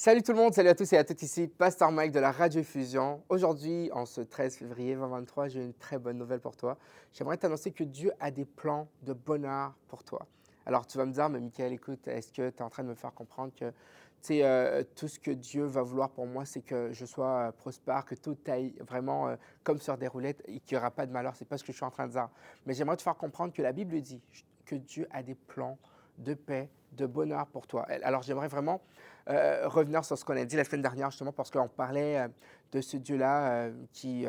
Salut tout le monde, salut à tous et à toutes ici, Pasteur Mike de la Radio Fusion. Aujourd'hui, en ce 13 février 2023, j'ai une très bonne nouvelle pour toi. J'aimerais t'annoncer que Dieu a des plans de bonheur pour toi. Alors tu vas me dire, mais Michael, écoute, est-ce que tu es en train de me faire comprendre que tout ce que Dieu va vouloir pour moi, c'est que je sois prospère, que tout aille vraiment comme sur des roulettes et qu'il n'y aura pas de malheur. C'est pas ce que je suis en train de dire. Mais j'aimerais te faire comprendre que la Bible dit que Dieu a des plans de paix, de bonheur pour toi. Alors j'aimerais vraiment revenir sur ce qu'on a dit la semaine dernière, justement, parce qu'on parlait de ce Dieu-là qui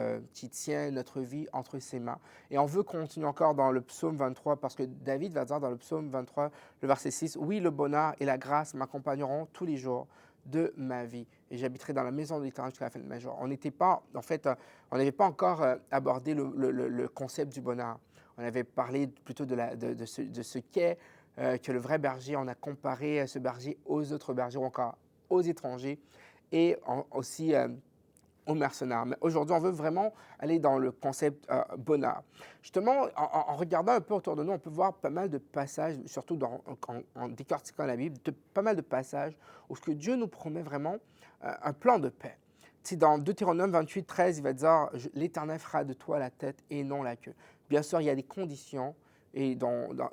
tient notre vie entre ses mains. Et on veut continuer encore dans le psaume 23, parce que David va dire dans le psaume 23, le verset 6, « Oui, le bonheur et la grâce m'accompagneront tous les jours de ma vie, et j'habiterai dans la maison de l'Éternel jusqu'à la fin de ma jour. » On n'était pas, en fait, on n'avait pas encore abordé le concept du bonheur. On avait parlé plutôt de ce qu'est que le vrai berger. On a comparé ce berger aux autres bergers ou encore aux étrangers et aussi aux mercenaires. Mais aujourd'hui, on veut vraiment aller dans le concept bonheur. Justement, en regardant un peu autour de nous, on peut voir pas mal de passages, surtout en décortiquant la Bible, pas mal de passages où ce que Dieu nous promet vraiment un plan de paix. Dans Deutéronome 28, 13, il va dire « L'Éternel fera de toi la tête et non la queue ». Bien sûr, il y a des conditions et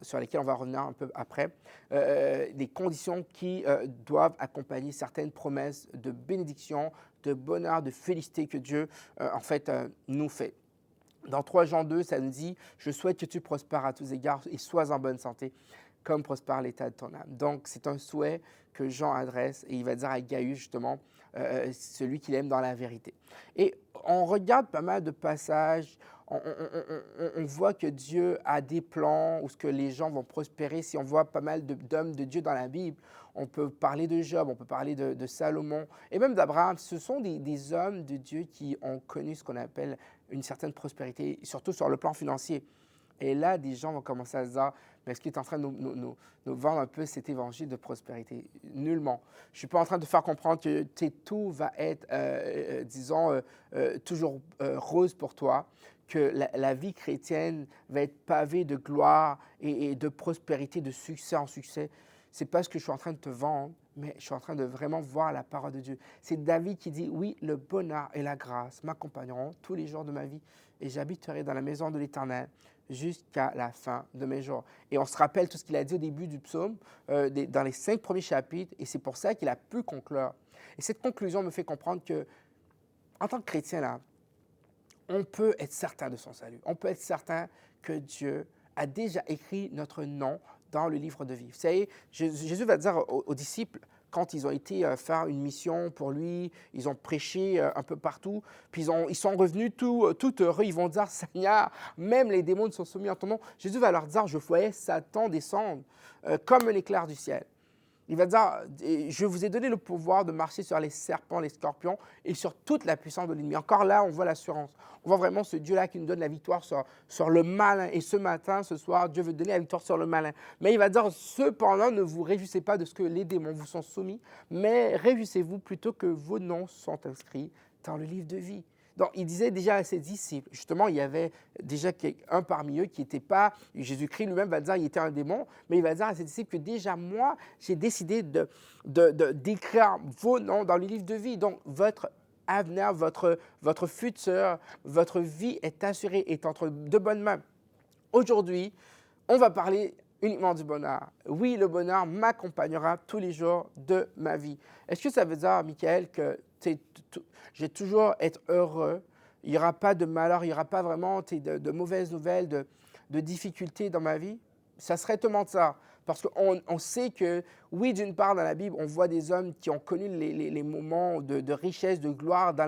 sur lesquelles on va revenir un peu après, des conditions qui doivent accompagner certaines promesses de bénédiction, de bonheur, de félicité que Dieu, nous fait. Dans 3 Jean 2, ça nous dit « Je souhaite que tu prospères à tous égards et sois en bonne santé, comme prospère l'état de ton âme. » Donc, c'est un souhait que Jean adresse et il va dire à Gaius, justement, celui qu'il aime dans la vérité. Et on regarde pas mal de passages, on voit que Dieu a des plans où ce que les gens vont prospérer. Si on voit pas mal d'hommes de Dieu dans la Bible, on peut parler de Job, on peut parler de Salomon et même d'Abraham. Ce sont des hommes de Dieu qui ont connu ce qu'on appelle une certaine prospérité, surtout sur le plan financier. Et là, des gens vont commencer à se dire, mais est-ce qu'il est en train de nous vendre un peu cet évangile de prospérité? Nullement. Je ne suis pas en train de faire comprendre que tout va être, toujours rose pour toi, que la vie chrétienne va être pavée de gloire et de prospérité, de succès en succès. Ce n'est pas ce que je suis en train de te vendre, mais je suis en train de vraiment voir la parole de Dieu. C'est David qui dit, oui, le bonheur et la grâce m'accompagneront tous les jours de ma vie et j'habiterai dans la maison de l'Éternel jusqu'à la fin de mes jours. Et on se rappelle tout ce qu'il a dit au début du psaume, dans les 5 premiers chapitres, et c'est pour ça qu'il a pu conclure. Et cette conclusion me fait comprendre que, en tant que chrétien, là, on peut être certain de son salut. On peut être certain que Dieu a déjà écrit notre nom dans le livre de vie. Vous savez, Jésus va dire aux disciples, quand ils ont été faire une mission pour lui, ils ont prêché un peu partout, puis ils sont revenus tout heureux, ils vont dire, Seigneur, même les démons sont soumis à ton nom. Jésus va leur dire, je voyais Satan descendre comme un éclair du ciel. Il va dire, je vous ai donné le pouvoir de marcher sur les serpents, les scorpions et sur toute la puissance de l'ennemi. Encore là, on voit l'assurance. On voit vraiment ce Dieu-là qui nous donne la victoire sur le malin. Et ce matin, ce soir, Dieu veut donner la victoire sur le malin. Mais il va dire, cependant, ne vous réjouissez pas de ce que les démons vous sont soumis, mais réjouissez-vous plutôt que vos noms sont inscrits dans le livre de vie. Donc, il disait déjà à ses disciples, justement, il y avait déjà un parmi eux qui n'était pas, Jésus-Christ lui-même va dire qu'il était un démon, mais il va dire à ses disciples que déjà moi, j'ai décidé d'écrire vos noms dans le livre de vie. Donc, votre avenir, votre futur, votre vie est assurée, est entre de bonnes mains. Aujourd'hui, on va parler uniquement du bonheur. Oui, le bonheur m'accompagnera tous les jours de ma vie. Est-ce que ça veut dire, Michael, que je vais toujours être heureux, il n'y aura pas de malheur, il n'y aura pas vraiment de mauvaises nouvelles, de difficultés dans ma vie? Ça serait te mentir. Parce qu'on sait que, oui, d'une part, dans la Bible, on voit des hommes qui ont connu les moments de richesse, de gloire dans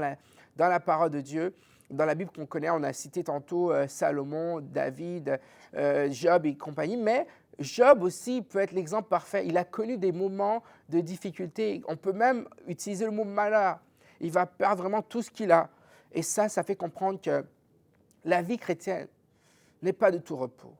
la parole de Dieu. Dans la Bible qu'on connaît, on a cité tantôt Salomon, David, Job et compagnie, mais Job aussi peut être l'exemple parfait. Il a connu des moments de difficulté. On peut même utiliser le mot malheur. Il va perdre vraiment tout ce qu'il a. Et ça fait comprendre que la vie chrétienne n'est pas de tout repos.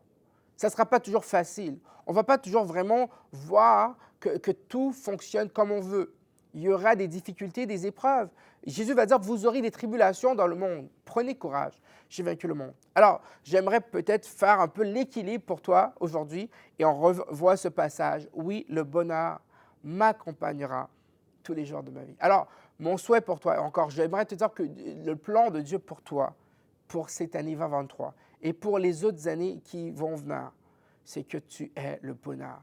Ça ne sera pas toujours facile. On ne va pas toujours vraiment voir que tout fonctionne comme on veut. Il y aura des difficultés, des épreuves. Jésus va dire, vous aurez des tribulations dans le monde. Prenez courage, j'ai vaincu le monde. Alors, j'aimerais peut-être faire un peu l'équilibre pour toi aujourd'hui et on revoit ce passage. Oui, le bonheur m'accompagnera tous les jours de ma vie. Alors, mon souhait pour toi, encore, j'aimerais te dire que le plan de Dieu pour toi, pour cette année 2023 et pour les autres années qui vont venir, c'est que tu aies le bonheur.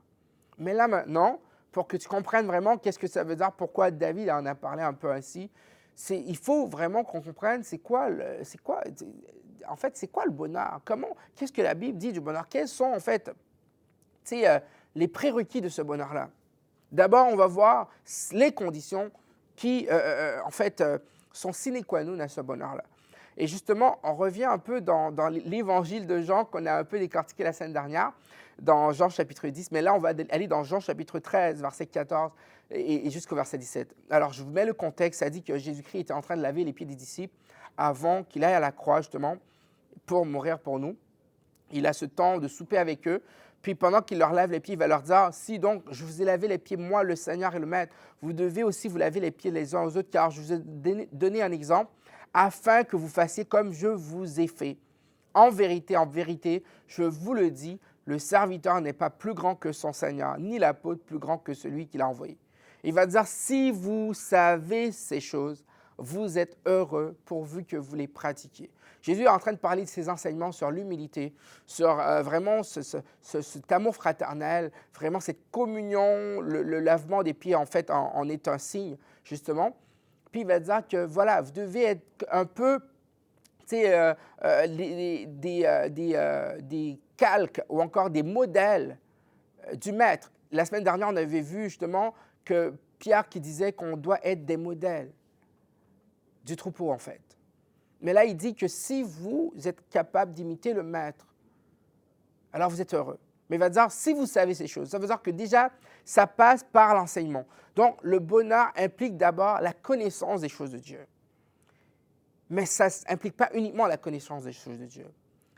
Mais là maintenant, pour que tu comprennes vraiment qu'est-ce que ça veut dire, pourquoi David en a parlé un peu ainsi, il faut vraiment qu'on comprenne en fait, c'est quoi le bonheur? Qu'est-ce que la Bible dit du bonheur? Quels sont en fait les prérequis de ce bonheur-là? D'abord, on va voir les conditions qui, en fait, sont sine qua non à ce bonheur-là. Et justement, on revient un peu dans l'évangile de Jean qu'on a un peu décortiqué la semaine dernière, dans Jean chapitre 10. Mais là, on va aller dans Jean chapitre 13, verset 14 et jusqu'au verset 17. Alors, je vous mets le contexte. Ça dit que Jésus-Christ était en train de laver les pieds des disciples avant qu'il aille à la croix, justement, pour mourir pour nous. Il a ce temps de souper avec eux. Puis pendant qu'il leur lave les pieds, il va leur dire, « Si donc je vous ai lavé les pieds, moi, le Seigneur et le Maître, vous devez aussi vous laver les pieds les uns aux autres, car je vous ai donné un exemple, afin que vous fassiez comme je vous ai fait. En vérité, je vous le dis, le serviteur n'est pas plus grand que son Seigneur, ni l'apôtre plus grand que celui qui l'a envoyé. » Il va dire, « Si vous savez ces choses, vous êtes heureux pourvu que vous les pratiquiez. » Jésus est en train de parler de ses enseignements sur l'humilité, sur vraiment cet amour fraternel, vraiment cette communion, le lavement des pieds en fait en est un signe justement. Puis il va dire que voilà, vous devez être un peu des calques ou encore des modèles du maître. La semaine dernière, on avait vu justement que Pierre qui disait qu'on doit être des modèles du troupeau en fait. Mais là, il dit que si vous êtes capable d'imiter le maître, alors vous êtes heureux. Mais il va dire, si vous savez ces choses, ça veut dire que déjà, ça passe par l'enseignement. Donc, le bonheur implique d'abord la connaissance des choses de Dieu. Mais ça n'implique pas uniquement la connaissance des choses de Dieu.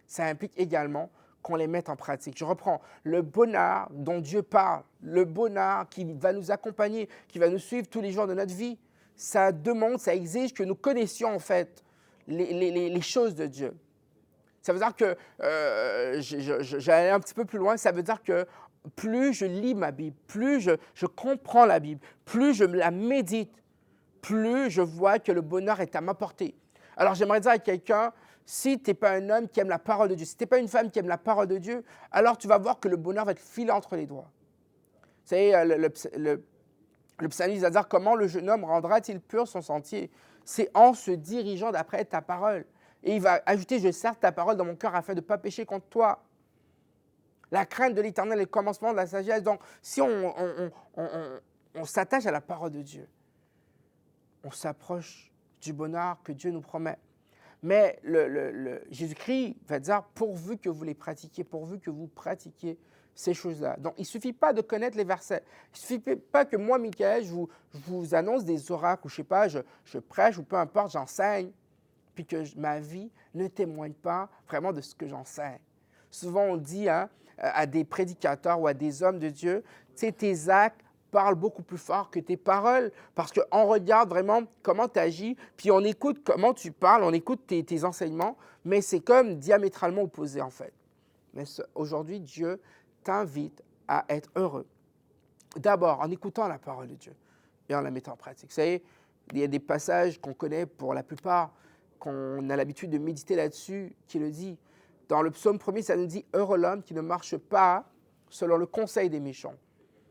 Ça implique également qu'on les mette en pratique. Je reprends, le bonheur dont Dieu parle, le bonheur qui va nous accompagner, qui va nous suivre tous les jours de notre vie, ça demande, ça exige que nous connaissions en fait les choses de Dieu. Ça veut dire que, j'allais un petit peu plus loin, ça veut dire que plus je lis ma Bible, plus je comprends la Bible, plus je la médite, plus je vois que le bonheur est à ma portée. Alors j'aimerais dire à quelqu'un, si tu n'es pas un homme qui aime la parole de Dieu, si tu n'es pas une femme qui aime la parole de Dieu, alors tu vas voir que le bonheur va te filer entre les doigts. Vous savez, le psalmiste va dire, comment le jeune homme rendra-t-il pur son sentier? C'est en se dirigeant d'après ta parole. Et il va ajouter, je serre ta parole dans mon cœur afin de ne pas pécher contre toi. La crainte de l'Éternel est le commencement de la sagesse. Donc, si on s'attache à la parole de Dieu, on s'approche du bonheur que Dieu nous promet. Mais Jésus-Christ va dire, pourvu que vous les pratiquiez, pourvu que vous pratiquiez ces choses-là. Donc, il ne suffit pas de connaître les versets. Il ne suffit pas que moi, Michael, je vous annonce des oracles, ou je ne sais pas, je prêche, ou peu importe, j'enseigne, puis que ma vie ne témoigne pas vraiment de ce que j'enseigne. Souvent, on dit à des prédicateurs ou à des hommes de Dieu, tu sais, tes actes parlent beaucoup plus fort que tes paroles, parce qu'on regarde vraiment comment tu agis, puis on écoute comment tu parles, on écoute tes enseignements, mais c'est comme diamétralement opposé en fait. Mais aujourd'hui, Dieu t'invite à être heureux. D'abord, en écoutant la parole de Dieu et en la mettant en pratique. Vous savez, il y a des passages qu'on connaît pour la plupart, qu'on a l'habitude de méditer là-dessus, qui le dit. Dans le psaume 1er, ça nous dit « Heureux l'homme qui ne marche pas selon le conseil des méchants,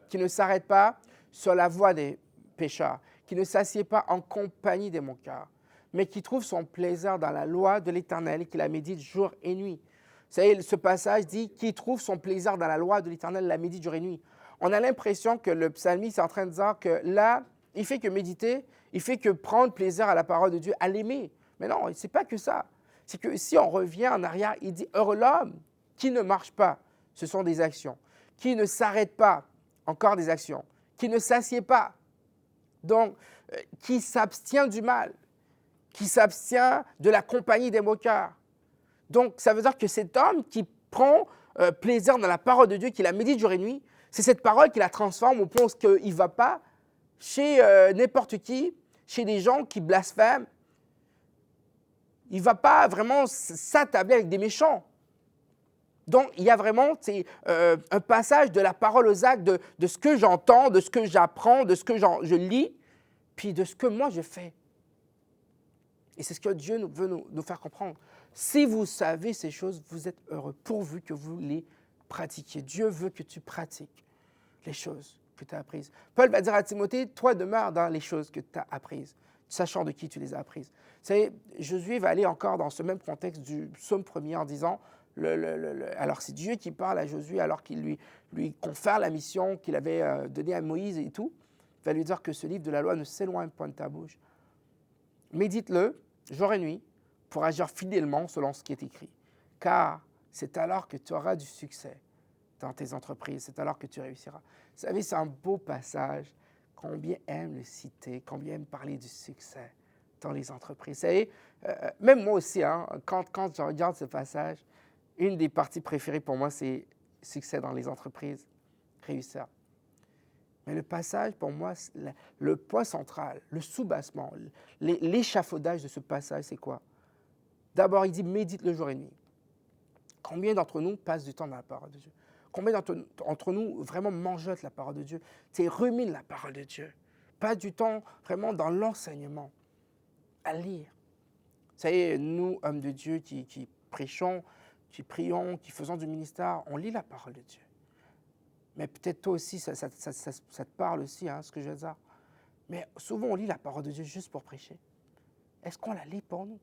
qui ne s'arrête pas sur la voie des pécheurs, qui ne s'assied pas en compagnie des moqueurs, mais qui trouve son plaisir dans la loi de l'Éternel et qui la médite jour et nuit. » Vous savez, ce passage dit « Qui trouve son plaisir dans la loi de l'Éternel la médite jour et nuit. » On a l'impression que le psalmiste est en train de dire que là, il fait que méditer, il fait que prendre plaisir à la parole de Dieu, à l'aimer. Mais non, ce n'est pas que ça. C'est que si on revient en arrière, il dit « Heureux l'homme qui ne marche pas », ce sont des actions, qui ne s'arrête pas, encore des actions, qui ne s'assied pas, donc qui s'abstient du mal, qui s'abstient de la compagnie des moqueurs. Donc, ça veut dire que cet homme qui prend plaisir dans la parole de Dieu, qui la médite jour et nuit, c'est cette parole qui la transforme au point où il ne va pas chez n'importe qui, chez des gens qui blasphèment. Il ne va pas vraiment s'attabler avec des méchants. Donc, il y a vraiment un passage de la parole aux actes, de ce que j'entends, de ce que j'apprends, de ce que je lis, puis de ce que moi je fais. Et c'est ce que Dieu veut nous faire comprendre. Si vous savez ces choses, vous êtes heureux, pourvu que vous les pratiquiez. Dieu veut que tu pratiques les choses que tu as apprises. Paul va dire à Timothée, toi demeure dans les choses que tu as apprises, sachant de qui tu les as apprises. Vous savez, Josué va aller encore dans ce même contexte du psaume 1er en disant, alors c'est Dieu qui parle à Josué alors qu'il lui confère la mission qu'il avait donnée à Moïse et tout. Il va lui dire que ce livre de la loi ne s'éloigne point de ta bouche. Médite-le jour et nuit pour agir fidèlement selon ce qui est écrit. Car c'est alors que tu auras du succès dans tes entreprises, c'est alors que tu réussiras. Vous savez, c'est un beau passage. Combien aime le citer, combien aime parler du succès dans les entreprises. Vous savez, même moi aussi, hein, quand je regarde ce passage, une des parties préférées pour moi, c'est succès dans les entreprises, réussir. Mais le passage, pour moi, le point central, le soubassement, l'échafaudage de ce passage, c'est quoi? D'abord, il dit « médite le jour et nuit ». Combien d'entre nous passent du temps dans la parole de Dieu? Combien d'entre nous vraiment mangeotent la parole de Dieu? Ruminent la parole de Dieu. Pas du temps vraiment dans l'enseignement, à lire. Vous savez, nous, hommes de Dieu qui prêchons, qui prions, qui faisons du ministère, on lit la parole de Dieu. Mais peut-être toi aussi, ça te parle aussi, hein, ce que je veux dire. Mais souvent, on lit la parole de Dieu juste pour prêcher. Est-ce qu'on la lit pour nous?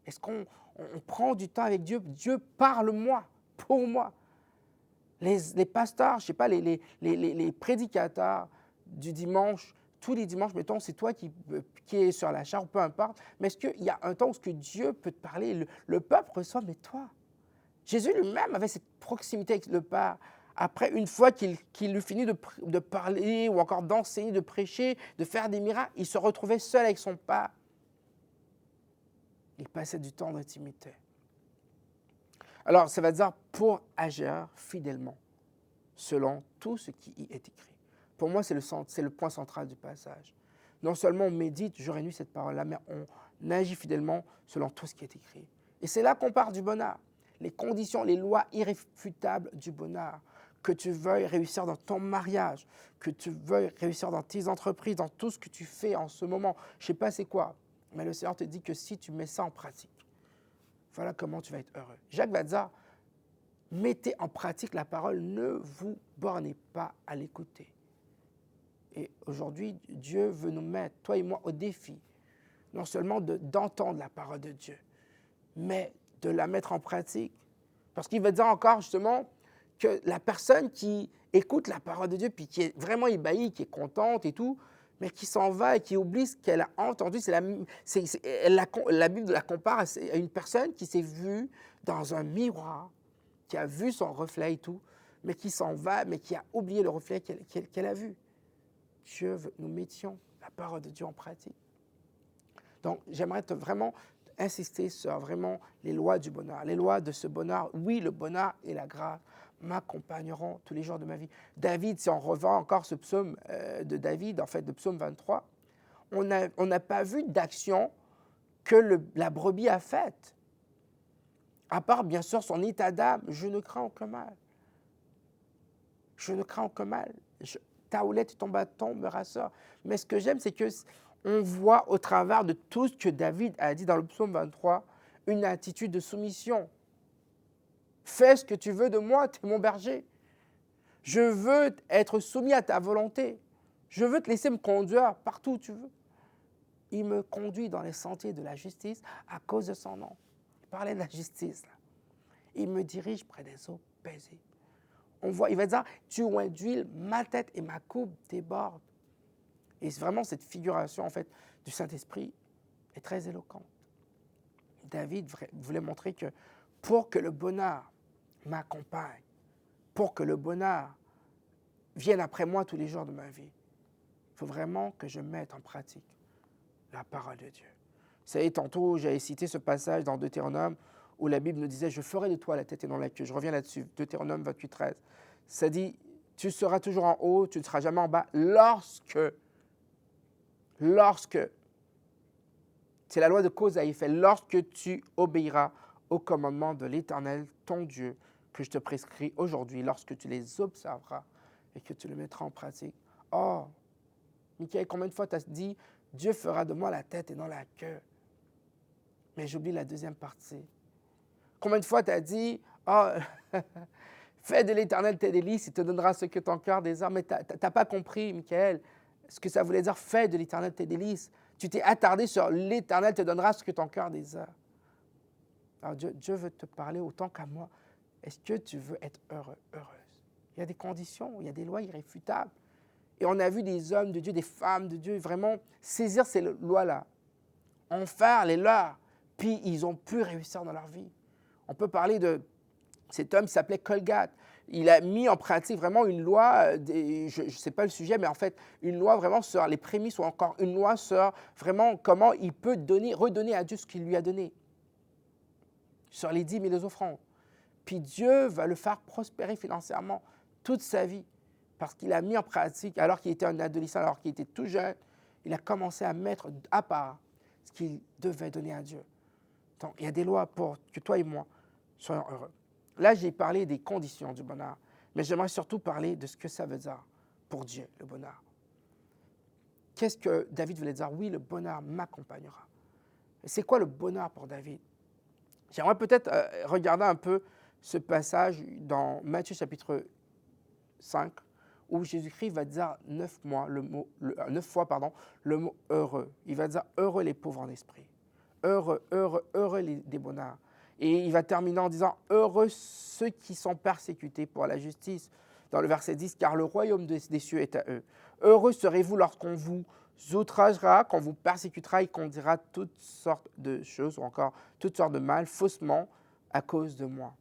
Est-ce qu'on prend du temps avec Dieu? Dieu, parle-moi, pour moi. Les pasteurs, je ne sais pas, les prédicateurs du dimanche, tous les dimanches, mettons, c'est toi qui es sur la charge, peu importe. Mais est-ce qu'il y a un temps où Dieu peut te parler? Le peuple reçoit, mais toi. Jésus lui-même avait cette proximité avec le Père. Après, une fois qu'il eut fini de parler ou encore d'enseigner, de prêcher, de faire des miracles, il se retrouvait seul avec son Père. Il passait du temps d'intimité. Alors, ça va dire pour agir fidèlement, selon tout ce qui y est écrit. Pour moi, c'est le point central du passage. Non seulement on médite jour et nuit cette parole-là, mais on agit fidèlement selon tout ce qui est écrit. Et c'est là qu'on part du bonheur. Les conditions, les lois irréfutables du bonheur. Que tu veuilles réussir dans ton mariage, que tu veuilles réussir dans tes entreprises, dans tout ce que tu fais en ce moment. Je ne sais pas c'est quoi, mais le Seigneur te dit que si tu mets ça en pratique, voilà comment tu vas être heureux. Jacques va dire, mettez en pratique la parole, ne vous bornez pas à l'écouter. Et aujourd'hui, Dieu veut nous mettre, toi et moi, au défi, non seulement d'entendre la parole de Dieu, mais de la mettre en pratique. Parce qu'il va dire encore, justement, que la personne qui écoute la parole de Dieu, puis qui est vraiment ébahie, qui est contente et tout, mais qui s'en va et qui oublie ce qu'elle a entendu, la Bible la compare à une personne qui s'est vue dans un miroir, qui a vu son reflet et tout, mais qui s'en va, mais qui a oublié le reflet qu'elle a vu. Dieu veut que nous mettions la parole de Dieu en pratique. Donc, j'aimerais vraiment insister sur vraiment les lois du bonheur, les lois de ce bonheur. Oui, le bonheur et la grâce m'accompagneront tous les jours de ma vie. David, si on revient encore ce psaume de David, en fait, de psaume 23, on n'a pas vu d'action que la brebis a faite. À part, bien sûr, son état d'âme, je ne crains aucun mal. Je ne crains aucun mal. Ta houlette et ton bâton me rassurent. Mais ce que j'aime, c'est qu'on voit au travers de tout ce que David a dit dans le psaume 23, une attitude de soumission. Fais ce que tu veux de moi, tu es mon berger. Je veux être soumis à ta volonté. Je veux te laisser me conduire partout où tu veux. Il me conduit dans les sentiers de la justice à cause de son nom. Il parlait de la justice, là. Il me dirige près des eaux paisibles. Il va dire, tu oins d'huile, ma tête et ma coupe débordent. Et c'est vraiment cette figuration, en fait, du Saint-Esprit est très éloquente. David voulait montrer que pour que le bonheur m'accompagne, pour que le bonheur vienne après moi tous les jours de ma vie, il faut vraiment que je mette en pratique la parole de Dieu. Vous savez, tantôt, j'avais cité ce passage dans Deutéronome où la Bible nous disait « Je ferai de toi la tête et non la queue ». Je reviens là-dessus, Deutéronome 28, 13. Ça dit « Tu seras toujours en haut, tu ne seras jamais en bas lorsque, c'est la loi de cause à effet, lorsque tu obéiras aux commandements de l'Éternel, ton Dieu, que je te prescris aujourd'hui, lorsque tu les observeras et que tu les mettras en pratique. » Oh, Michael, combien de fois tu as dit, Dieu fera de moi la tête et non la queue? Mais j'oublie la deuxième partie. Combien de fois tu as dit, oh, fais de l'Éternel tes délices, il te donnera ce que ton cœur désire. Mais tu n'as pas compris, Michael, ce que ça voulait dire, fais de l'Éternel tes délices. Tu t'es attardé sur l'Éternel te donnera ce que ton cœur désire. Alors Dieu veut te parler autant qu'à moi. Est-ce que tu veux être heureux, heureuse? Il y a des conditions, il y a des lois irréfutables. Et on a vu des hommes de Dieu, des femmes de Dieu, vraiment saisir ces lois-là, en faire les leurs, puis ils ont pu réussir dans leur vie. On peut parler de cet homme qui s'appelait Colgate. Il a mis en pratique vraiment une loi, je ne sais pas le sujet, mais en fait, une loi vraiment sur les prémices ou encore une loi sur vraiment comment il peut redonner à Dieu ce qu'il lui a donné, sur les dîmes et les offrandes. Puis Dieu va le faire prospérer financièrement toute sa vie parce qu'il a mis en pratique, alors qu'il était un adolescent, alors qu'il était tout jeune, il a commencé à mettre à part ce qu'il devait donner à Dieu. Donc, il y a des lois pour que toi et moi soyons heureux. Là, j'ai parlé des conditions du bonheur, mais j'aimerais surtout parler de ce que ça veut dire pour Dieu, le bonheur. Qu'est-ce que David voulait dire? Oui, le bonheur m'accompagnera. C'est quoi le bonheur pour David? J'aimerais peut-être regarder un peu ce passage dans Matthieu chapitre 5, où Jésus-Christ va dire 9 fois le mot heureux. Il va dire heureux les pauvres en esprit. Heureux, heureux, heureux les débonnaires. Et il va terminer en disant heureux ceux qui sont persécutés pour la justice. Dans le verset 10, car le royaume des cieux est à eux. Heureux serez-vous lorsqu'on vous outragera, qu'on vous persécutera et qu'on dira toutes sortes de choses ou encore toutes sortes de mal faussement à cause de moi.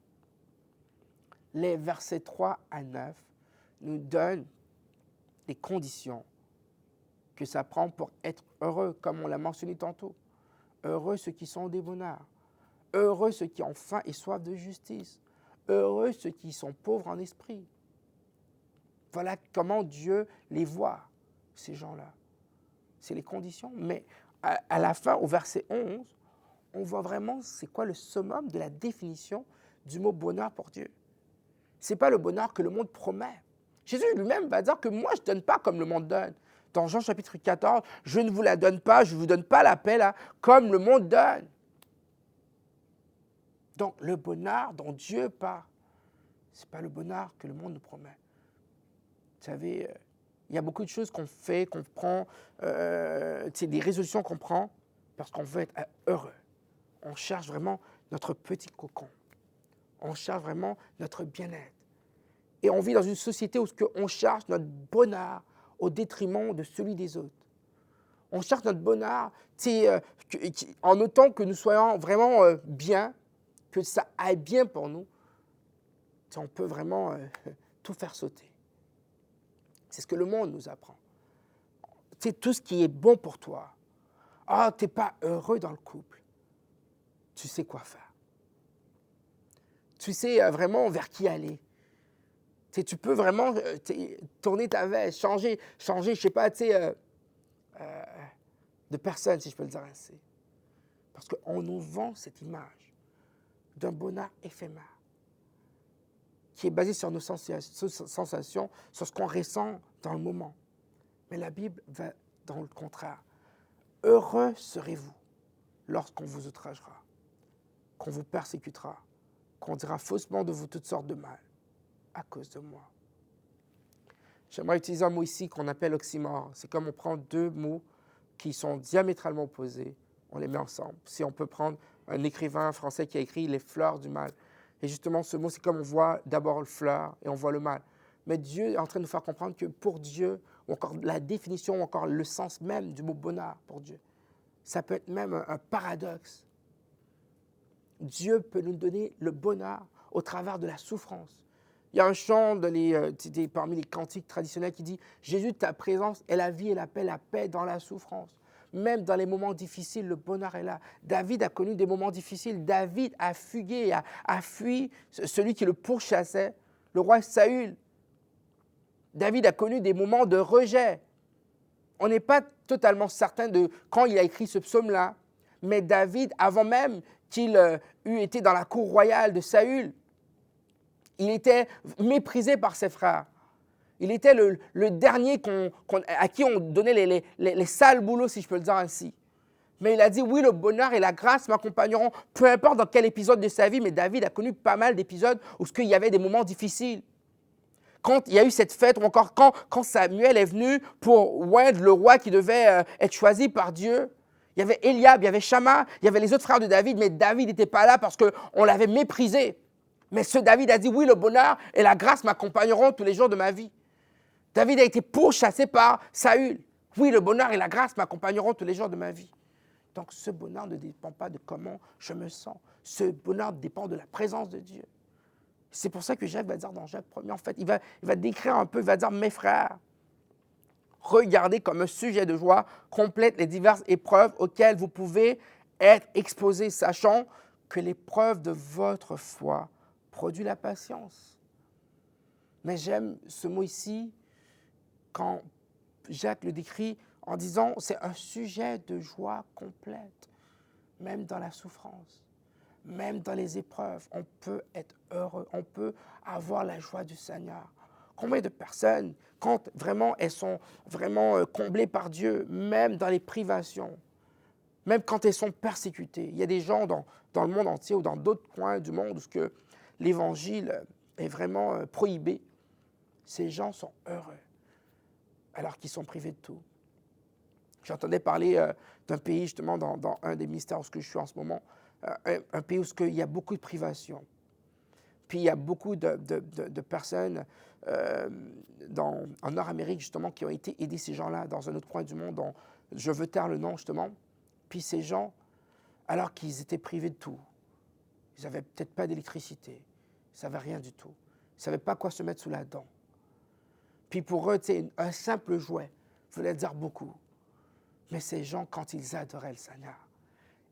Les versets 3 à 9 nous donnent les conditions que ça prend pour être heureux, comme on l'a mentionné tantôt. Heureux ceux qui sont des bonheurs. Heureux ceux qui ont faim et soif de justice. Heureux ceux qui sont pauvres en esprit. Voilà comment Dieu les voit, ces gens-là. C'est les conditions. Mais à la fin, au verset 11, on voit vraiment c'est quoi le summum de la définition du mot bonheur pour Dieu. Ce n'est pas le bonheur que le monde promet. Jésus lui-même va dire que moi, je ne donne pas comme le monde donne. Dans Jean chapitre 14, je ne vous la donne pas, je ne vous donne pas la paix là, comme le monde donne. Donc, le bonheur dont Dieu parle, ce n'est pas le bonheur que le monde nous promet. Vous savez, il y a beaucoup de choses qu'on fait, qu'on prend, c'est des résolutions qu'on prend parce qu'on veut être heureux. On cherche vraiment notre petit cocon. On cherche vraiment notre bien-être. Et on vit dans une société où on cherche notre bonheur au détriment de celui des autres. On cherche notre bonheur en autant que nous soyons vraiment bien, que ça aille bien pour nous. On peut vraiment tout faire sauter. C'est ce que le monde nous apprend. Tout ce qui est bon pour toi. Ah, tu n'es pas heureux dans le couple. Tu sais quoi faire. Tu sais vraiment vers qui aller. Tu peux vraiment tourner ta veste, changer, je ne sais pas, de personne, si je peux le dire ainsi. Parce qu'on nous vend cette image d'un bonheur éphémère qui est basé sur nos sensations, sur ce qu'on ressent dans le moment. Mais la Bible va dans le contraire. Heureux serez-vous lorsqu'on vous outragera, qu'on vous persécutera, qu'on dira faussement de vous toutes sortes de mal à cause de moi. J'aimerais utiliser un mot ici qu'on appelle oxymore. C'est comme on prend deux mots qui sont diamétralement opposés, on les met ensemble. Si on peut prendre un écrivain français qui a écrit « Les fleurs du mal ». Et justement, ce mot, c'est comme on voit d'abord le fleur et on voit le mal. Mais Dieu est en train de nous faire comprendre que pour Dieu, ou encore la définition, ou encore le sens même du mot bonheur pour Dieu, ça peut être même un paradoxe. Dieu peut nous donner le bonheur au travers de la souffrance. Il y a un chant parmi les cantiques traditionnels qui dit « Jésus, ta présence est la vie et la paix dans la souffrance ». Même dans les moments difficiles, le bonheur est là. David a connu des moments difficiles. David a fugué, a fui celui qui le pourchassait, le roi Saül. David a connu des moments de rejet. On n'est pas totalement certain de quand il a écrit ce psaume-là, mais David, avant même qu'il eût été dans la cour royale de Saül, il était méprisé par ses frères. Il était le dernier à qui on donnait les sales boulots, si je peux le dire ainsi. Mais il a dit, oui, le bonheur et la grâce m'accompagneront, peu importe dans quel épisode de sa vie, mais David a connu pas mal d'épisodes où il y avait des moments difficiles. Quand il y a eu cette fête, ou encore quand Samuel est venu pour oindre le roi qui devait être choisi par Dieu, il y avait Eliab, il y avait Shama, il y avait les autres frères de David, mais David n'était pas là parce qu'on l'avait méprisé. Mais ce David a dit, oui, le bonheur et la grâce m'accompagneront tous les jours de ma vie. David a été pourchassé par Saül. Oui, le bonheur et la grâce m'accompagneront tous les jours de ma vie. Donc ce bonheur ne dépend pas de comment je me sens. Ce bonheur dépend de la présence de Dieu. C'est pour ça que Jacques va dire dans Jacques 1er, en fait, il va décrire un peu, il va dire, mes frères, regardez comme un sujet de joie complète les diverses épreuves auxquelles vous pouvez être exposés, sachant que l'épreuve de votre foi produit la patience. Mais j'aime ce mot ici, quand Jacques le décrit en disant, c'est un sujet de joie complète, même dans la souffrance. Même dans les épreuves, on peut être heureux, on peut avoir la joie du Seigneur. Combien de personnes, quand vraiment elles sont vraiment comblées par Dieu, même dans les privations, même quand elles sont persécutées, il y a des gens dans le monde entier ou dans d'autres coins du monde où l'évangile est vraiment prohibé. Ces gens sont heureux alors qu'ils sont privés de tout. J'entendais parler d'un pays justement dans un des ministères où je suis en ce moment, un pays où il y a beaucoup de privations. Puis il y a beaucoup de personnes en Nord-Amérique justement qui ont été aider ces gens-là dans un autre coin du monde dont je veux taire le nom justement. Puis ces gens, alors qu'ils étaient privés de tout, ils n'avaient peut-être pas d'électricité, ils ne savaient rien du tout, ils ne savaient pas quoi se mettre sous la dent. Puis pour eux, un simple jouet voulait dire beaucoup. Mais ces gens, quand ils adoraient le Seigneur,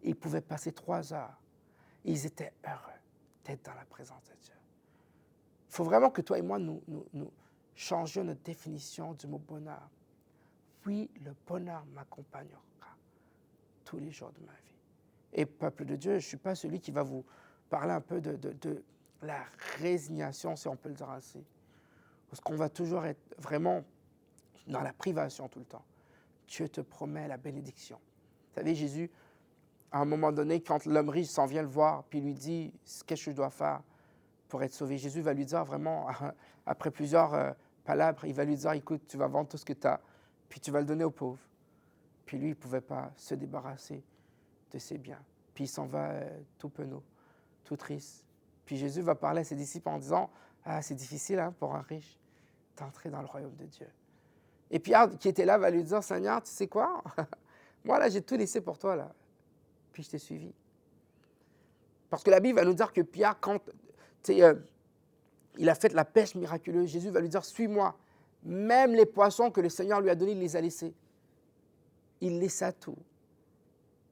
ils pouvaient passer 3 heures. Ils étaient heureux d'être dans la présence de Dieu. Il faut vraiment que toi et moi, nous changions notre définition du mot bonheur. Oui, le bonheur m'accompagnera tous les jours de ma vie. Et peuple de Dieu, je ne suis pas celui qui va vous parler un peu de la résignation, si on peut le dire ainsi. Parce qu'on va toujours être vraiment dans la privation tout le temps. Dieu te promet la bénédiction. Vous savez, Jésus, à un moment donné, quand l'homme riche s'en vient le voir, puis lui dit « Qu'est-ce que je dois faire pour être sauvé ?» Jésus va lui dire vraiment, après plusieurs palabres, il va lui dire « Écoute, tu vas vendre tout ce que tu as, puis tu vas le donner aux pauvres. » Puis lui, il ne pouvait pas se débarrasser de ses biens. Puis il s'en va tout penaud, tout triste. Puis Jésus va parler à ses disciples en disant « Ah, c'est difficile pour un riche d'entrer dans le royaume de Dieu. » Et Pierre, qui était là, va lui dire « Seigneur, tu sais quoi? Moi, là, j'ai tout laissé pour toi, là. Puis je t'ai suivi. » Parce que la Bible va nous dire que Pierre, quand il a fait la pêche miraculeuse, Jésus va lui dire « Suis-moi. » Même les poissons que le Seigneur lui a donnés, il les a laissés. Il laissa tout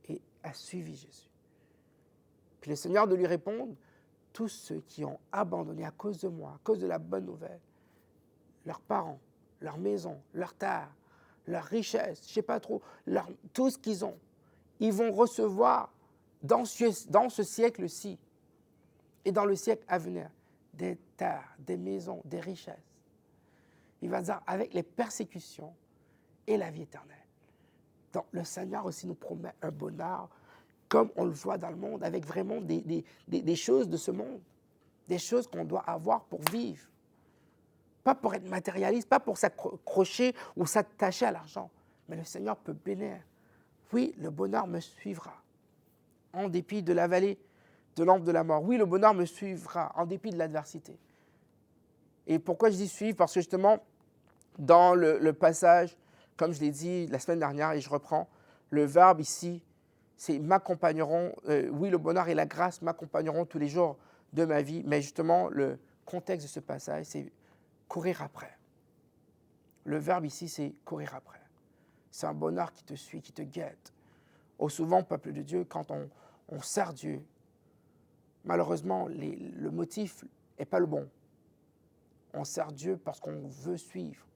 et a suivi Jésus. Puis le Seigneur de lui répondre « Tous ceux qui ont abandonné à cause de moi, à cause de la bonne nouvelle, leurs parents, leur maison, leur terre, leur richesse, je ne sais pas trop, tout ce qu'ils ont, ils vont recevoir dans ce siècle-ci et dans le siècle à venir des terres, des maisons, des richesses. Il va dire avec les persécutions et la vie éternelle. Donc le Seigneur aussi nous promet un bonheur comme on le voit dans le monde, avec vraiment des choses de ce monde, des choses qu'on doit avoir pour vivre. Pas pour être matérialiste, pas pour s'accrocher ou s'attacher à l'argent. Mais le Seigneur peut bénir. Oui, le bonheur me suivra, en dépit de la vallée de l'ombre de la mort. Oui, le bonheur me suivra, en dépit de l'adversité. Et pourquoi je dis suivre? Parce que justement, dans le passage, comme je l'ai dit la semaine dernière, et je reprends, le verbe ici, c'est m'accompagneront, oui, le bonheur et la grâce m'accompagneront tous les jours de ma vie. Mais justement, le contexte de ce passage, c'est courir après. Le verbe ici, c'est courir après. C'est un bonheur qui te suit, qui te guette. Oh, souvent, peuple de Dieu, quand on sert Dieu, malheureusement, le motif n'est pas le bon. On sert Dieu parce qu'on veut suivre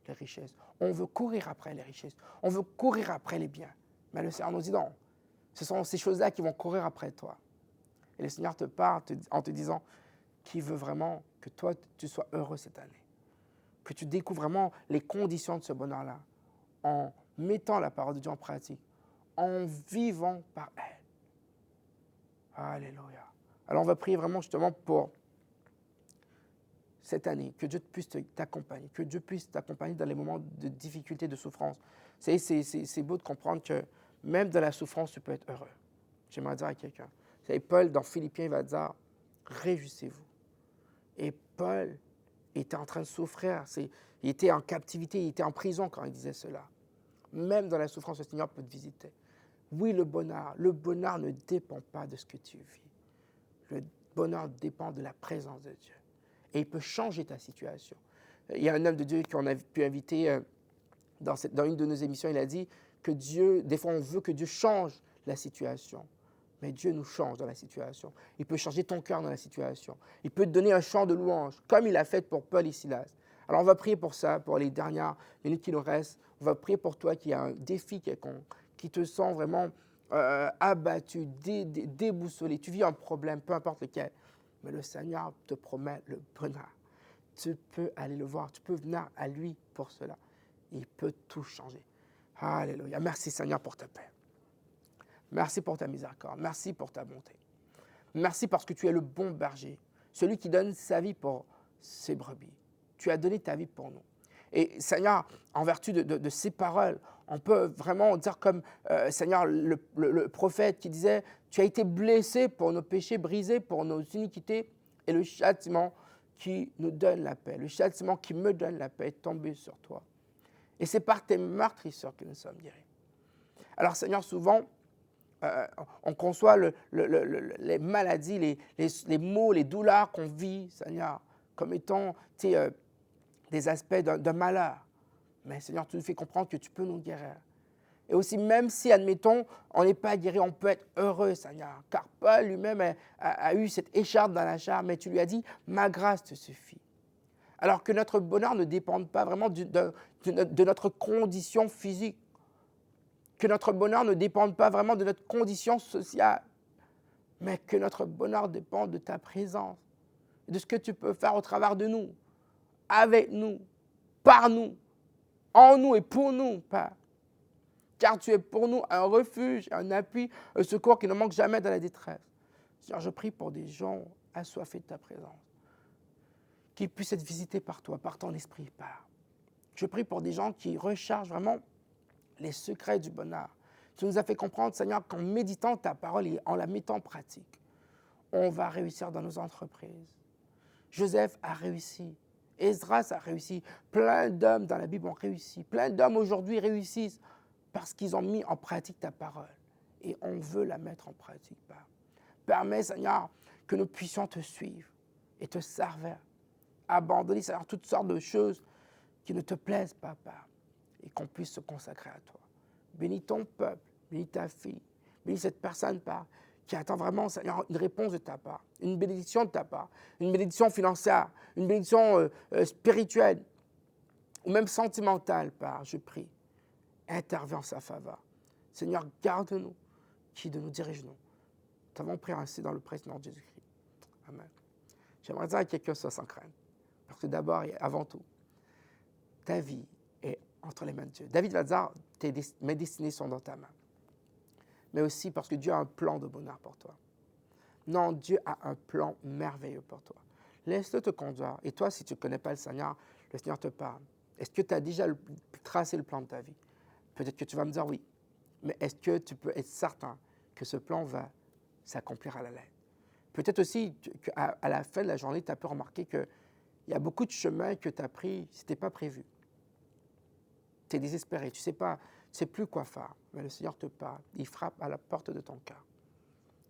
les richesses. On veut courir après les richesses. On veut courir après les biens. Mais le Seigneur nous dit non. Ce sont ces choses-là qui vont courir après toi. Et le Seigneur te parle en te disant qu'il veut vraiment que toi, tu sois heureux cette année. que tu découvres vraiment les conditions de ce bonheur-là, en mettant la parole de Dieu en pratique, en vivant par elle. Alléluia. Alors on va prier vraiment justement pour cette année, que Dieu puisse t'accompagner, que Dieu puisse t'accompagner dans les moments de difficulté, de souffrance. C'est beau de comprendre que même dans la souffrance, tu peux être heureux. J'aimerais dire à quelqu'un. Vous savez, Paul, dans Philippiens, il va dire « Réjouissez-vous ». Et Paul était en train de souffrir. Il était en captivité, il était en prison quand il disait cela. Même dans la souffrance, le Seigneur peut te visiter. Oui, le bonheur ne dépend pas de ce que tu vis. Le bonheur dépend de la présence de Dieu. Et il peut changer ta situation. Il y a un homme de Dieu qu'on a pu inviter dans une de nos émissions. Il a dit que Dieu, des fois on veut que Dieu change la situation. Mais Dieu nous change dans la situation. Il peut changer ton cœur dans la situation. Il peut te donner un chant de louange, comme il a fait pour Paul et Silas. Alors on va prier pour ça, pour les dernières minutes qui nous restent. On va prier pour toi qui a un défi quelconque, qui te sent vraiment abattu, déboussolé. Tu vis un problème, peu importe lequel. Mais le Seigneur te promet le bonheur. Tu peux aller le voir, tu peux venir à lui pour cela. Il peut tout changer. Alléluia. Merci Seigneur pour ta paix. Merci pour ta miséricorde. Merci pour ta bonté. Merci parce que tu es le bon berger, celui qui donne sa vie pour ses brebis. Tu as donné ta vie pour nous. Et Seigneur, en vertu de ces paroles, on peut vraiment dire comme Seigneur, le prophète qui disait « Tu as été blessé pour nos péchés, brisé pour nos iniquités, et le châtiment qui nous donne la paix, le châtiment qui me donne la paix est tombé sur toi. Et c'est par tes meurtrisseurs que nous sommes guéris. » Alors Seigneur, souvent, on conçoit les maladies, les maux, les douleurs qu'on vit, Seigneur, comme étant des aspects d'un malheur. Mais Seigneur, tu nous fais comprendre que tu peux nous guérir. Et aussi, même si, admettons, on n'est pas guéri, on peut être heureux, Seigneur. Car Paul lui-même a eu cette écharpe dans la chair, mais tu lui as dit, ma grâce te suffit. Alors que notre bonheur ne dépend pas vraiment de notre condition physique. Que notre bonheur ne dépende pas vraiment de notre condition sociale, mais que notre bonheur dépend de ta présence, de ce que tu peux faire au travers de nous, avec nous, par nous, en nous et pour nous, Père. Car tu es pour nous un refuge, un appui, un secours qui ne manque jamais dans la détresse. Seigneur, je prie pour des gens assoiffés de ta présence, qui puissent être visités par toi, par ton esprit, Père. Je prie pour des gens qui recherchent vraiment les secrets du bonheur. Tu nous as fait comprendre, Seigneur, qu'en méditant ta parole et en la mettant en pratique, on va réussir dans nos entreprises. Joseph a réussi. Esdras a réussi. Plein d'hommes dans la Bible ont réussi. Plein d'hommes aujourd'hui réussissent parce qu'ils ont mis en pratique ta parole. Et on veut la mettre en pratique, Père. Permets, Seigneur, que nous puissions te suivre et te servir. Abandonner, Seigneur, toutes sortes de choses qui ne te plaisent pas, Père. Et qu'on puisse se consacrer à toi. Bénis ton peuple, bénis ta fille, bénis cette personne, Père, qui attend vraiment, Seigneur, une réponse de ta part, une bénédiction de ta part, une bénédiction financière, une bénédiction spirituelle, ou même sentimentale, Père, je prie. Interviens en sa faveur. Seigneur, garde-nous, qui de nous dirige-nous. Nous t'avons prié ainsi dans le précieux nom de Jésus-Christ. Amen. J'aimerais dire à quelqu'un ça sans crainte, parce que d'abord et avant tout, ta vie est entre les mains de Dieu. David va dire, mes destinées sont dans ta main. Mais aussi parce que Dieu a un plan de bonheur pour toi. Non, Dieu a un plan merveilleux pour toi. Laisse-le te conduire. Et toi, si tu ne connais pas le Seigneur te parle. Est-ce que tu as déjà tracé le plan de ta vie? Peut-être que tu vas me dire oui. Mais est-ce que tu peux être certain que ce plan va s'accomplir à la lettre? Peut-être aussi qu'à la fin de la journée, tu as pu remarquer qu'il y a beaucoup de chemins que tu as pris, ce n'était pas prévu. Tu es désespéré, tu ne sais plus quoi faire. Mais le Seigneur te parle, il frappe à la porte de ton cœur.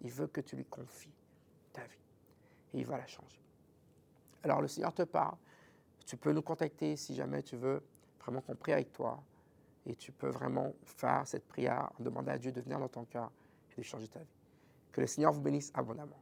Il veut que tu lui confies ta vie et il va la changer. Alors le Seigneur te parle, tu peux nous contacter si jamais tu veux vraiment qu'on prie avec toi et tu peux vraiment faire cette prière en demandant à Dieu de venir dans ton cœur et de changer ta vie. Que le Seigneur vous bénisse abondamment.